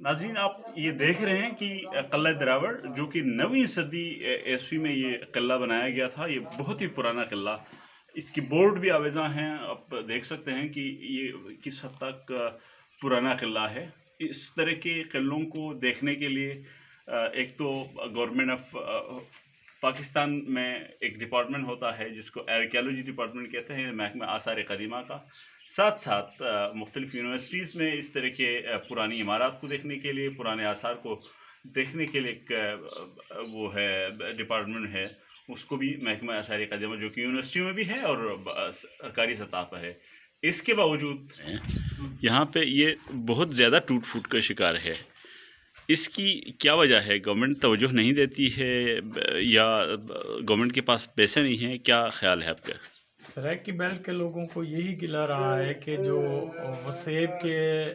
नाज़रीन, आप ये देख रहे हैं कि क़िला दरावड़ जो कि 9वीं सदी ईस्वी में ये क़िला बनाया गया था। ये बहुत ही पुराना क़िला, इसकी बोर्ड भी आवेज़ां हैं। आप देख सकते हैं कि ये किस हद तक पुराना क़िला है। इस तरह के क़िलों को देखने के लिए एक तो गवर्नमेंट ऑफ पाकिस्तान में एक डिपार्टमेंट होता है जिसको आर्कियोलॉजी डिपार्टमेंट कहते हैं, महकमा आसार क़दीमा का। साथ-साथ मुख्तलिफ़ यूनिवर्सिटीज़ में इस तरह के पुरानी इमारत को देखने के लिए, पुराने आसार को देखने के लिए एक वो है डिपार्टमेंट है, उसको भी महकमा आसार क़दीमा जो कि यूनिवर्सिटी में भी है और सरकारी सतह पर है। इसके बावजूद यहाँ पे ये बहुत ज़्यादा टूट-फूट का शिकार है। इसकी क्या वजह है? गवर्नमेंट तवज्जो नहीं देती है या गवर्नमेंट के पास पैसे नहीं हैं? क्या ख़्याल है आपका? सराइकी बेल्ट के लोगों को यही गिला रहा है कि जो वसेब के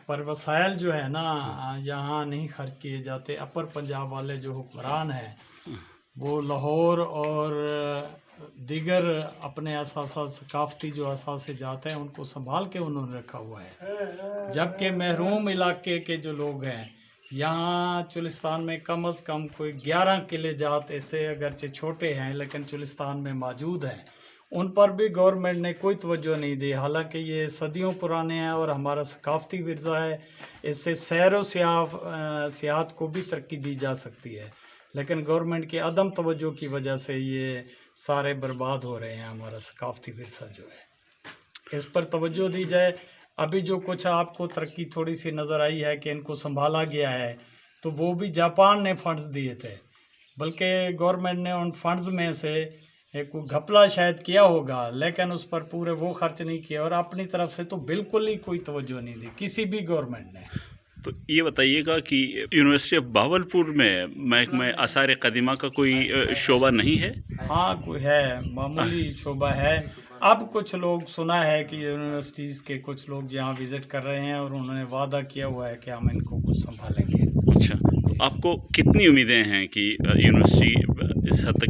पर वसाइल जो है ना यहाँ नहीं खर्च किए जाते। अपर पंजाब वाले जो हुक्मरान हैं वो लाहौर और दीगर अपने सकाफती जो असासे जाते हैं उनको संभाल के उन्होंने रखा हुआ है, जबकि महरूम इलाके के जो लोग हैं यहाँ चुलिस्तान में कम अज़ कम कोई 11 किले जात ऐसे अगरचे छोटे हैं लेकिन चुलिस्तान में मौजूद हैं, उन पर भी गवर्नमेंट ने कोई तवज्जो नहीं दी। हालांकि ये सदियों पुराने हैं और हमारा सकाफती विरसा है, इससे सैर व सियाहत को भी तरक्की दी जा सकती है, लेकिन गवर्नमेंट की अदम तवज्जो की वजह से ये सारे बर्बाद हो रहे हैं। हमारा सकाफती विरसा जो है इस पर तवज्जो दी जाए। अभी जो कुछ आपको तरक्की थोड़ी सी नज़र आई है कि इनको संभाला गया है, तो वो भी जापान ने फंड्स दिए थे, बल्कि गवर्नमेंट ने उन फंड्स में से एक घपला शायद किया होगा, लेकिन उस पर पूरे वो खर्च नहीं किया और अपनी तरफ से तो बिल्कुल ही कोई तवज्जो नहीं दी किसी भी गवर्नमेंट ने। तो ये बताइएगा कि यूनिवर्सिटी ऑफ बहावलपुर में महकमा आसार क़दीमा का कोई शोबा नहीं है? हाँ, कोई है, मामूली शोबा है। अब कुछ लोग सुना है कि यूनिवर्सिटीज़ के कुछ लोग यहाँ विज़िट कर रहे हैं और उन्होंने वादा किया हुआ है कि हम इनको कुछ संभालेंगे। अच्छा, तो आपको कितनी उम्मीदें हैं कि यूनिवर्सिटी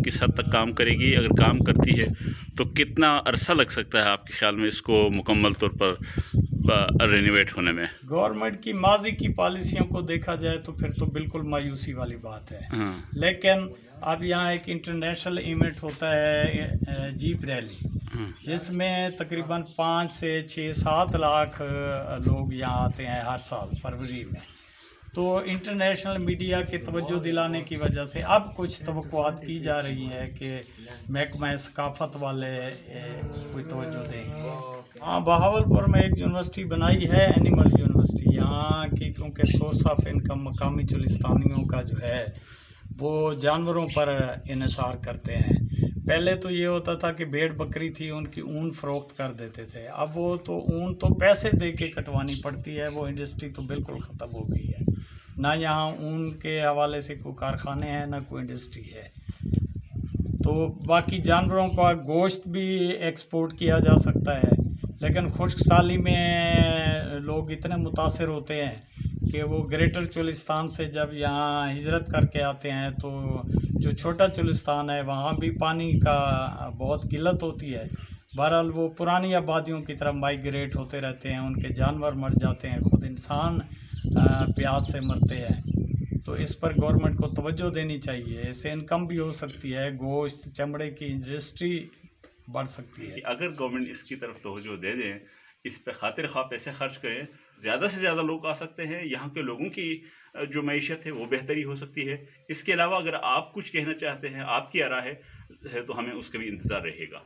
किस हद तक काम करेगी? अगर काम करती है तो कितना अरसा लग सकता है आपके ख़्याल में इसको मुकम्मल तौर पर रेनोवेट होने में? गवर्नमेंट की माजी की पॉलिसियों को देखा जाए तो फिर तो बिल्कुल मायूसी वाली बात है। हाँ। लेकिन अब यहाँ एक इंटरनेशनल इवेंट होता है जीप रैली, जिसमें तकरीबन 5 से 6-7 लाख लोग यहाँ आते हैं हर साल फरवरी में। तो इंटरनेशनल मीडिया के तवज्जो दिलाने की वजह से अब कुछ तवक्कुआत की जा रही है कि महकमा सकाफत वाले कोई तवज्जो देंगे। हाँ, बहावलपुर में एक यूनिवर्सिटी बनाई है, एनिमल यूनिवर्सिटी। यहाँ की क्योंकि सोर्स ऑफ इनकम मकामी चुलिस्तानियों का जो है वो जानवरों पर इन्हिसार करते हैं। पहले तो ये होता था कि भेड़ बकरी थी, उनकी ऊन फ़रोख्त कर देते थे। अब वो तो ऊन तो पैसे दे के कटवानी पड़ती है, वो इंडस्ट्री तो बिल्कुल ख़त्म हो गई है। ना यहाँ ऊन के हवाले से कोई कारखाने हैं, ना कोई इंडस्ट्री है। तो बाकी जानवरों का गोश्त भी एक्सपोर्ट किया जा सकता है, लेकिन खुश्क साली में लोग इतने मुतासिर होते हैं कि वो ग्रेटर चुलिस्तान से जब यहाँ हिजरत करके आते हैं तो जो छोटा चुलिस्तान है वहाँ भी पानी का बहुत किल्लत होती है। बहरहाल वो पुरानी आबादियों की तरफ माइग्रेट होते रहते हैं, उनके जानवर मर जाते हैं, ख़ुद इंसान प्यास से मरते हैं। तो इस पर गवर्नमेंट को तवज्जो देनी चाहिए, इससे इनकम भी हो सकती है, गोश्त चमड़े की इंडस्ट्री बढ़ सकती है। अगर गवर्नमेंट इसकी तरफ तवज्जो दे दें, इस पे खातिर ख्वाह पैसे खर्च करें, ज़्यादा से ज़्यादा लोग आ सकते हैं, यहाँ के लोगों की जो मईशत है वो बेहतरी हो सकती है। इसके अलावा अगर आप कुछ कहना चाहते हैं, आपकी राय है तो हमें उसका भी इंतज़ार रहेगा।